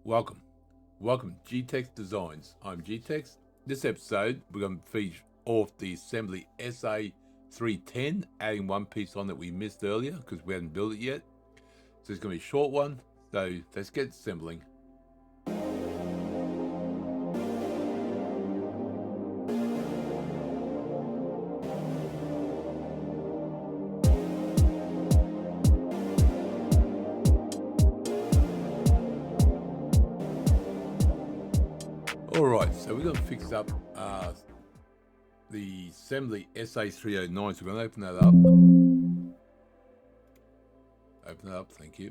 Welcome G-Tex Designs. I'm G-Tex. This episode we're going to feature off the assembly SA-310, adding one piece on that we missed earlier because we hadn't built it yet. So it's going to be a short one, so let's get assembling. Alright, so we're going to fix up the assembly SA-309, so we're going to open that up. Open it up, thank you.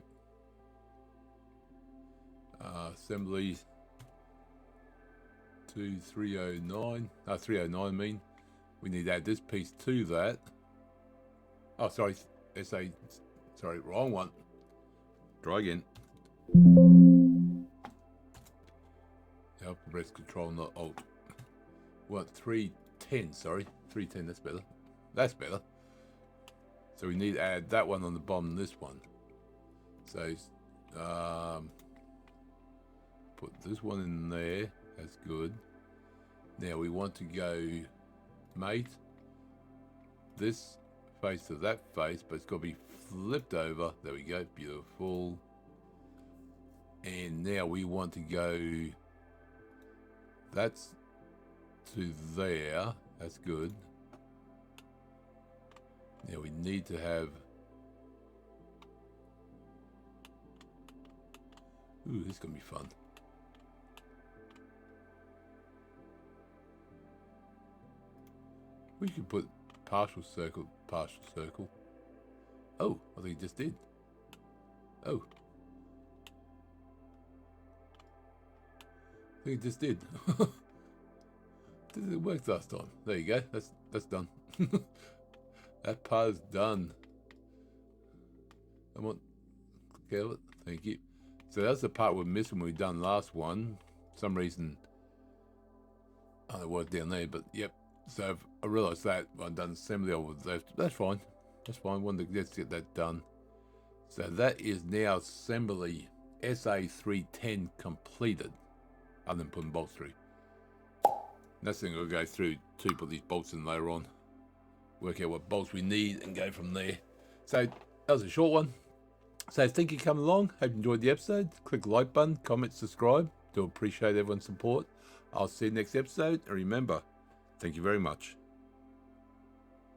Assembly 309, I mean. We need to add this piece to that. Oh, sorry, sorry, wrong one. Try again. Help press Control, not Alt. What, 310, sorry. 310, that's better. That's better. So we need to add that one on the bottom of this one. So, put this one in there. That's good. Now we want to go mate this face to that face, but it's got to be flipped over. There we go, beautiful. And now we want to go, that's to there. That's good. Now we need to have, ooh, this is gonna be fun. We could put partial circle, partial circle. Oh, I think it just did. Oh, I think it just did. It worked last time. There you go. That's done. That part is done. I want to it. Thank you. So that's the part we're missing when we done last one. For some reason, I don't know what's down there, but yep. So I realised that when I've done assembly over left. That's fine. That's fine. Let's get that done. So that is now assembly SA-310 completed. Other than putting bolts through. Next thing we'll go through to put these bolts in later on. Work out what bolts we need and go from there. So that was a short one. So thank you for coming along. Hope you enjoyed the episode. Click the like button, comment, subscribe. Do appreciate everyone's support. I'll see you next episode. And remember, thank you very much.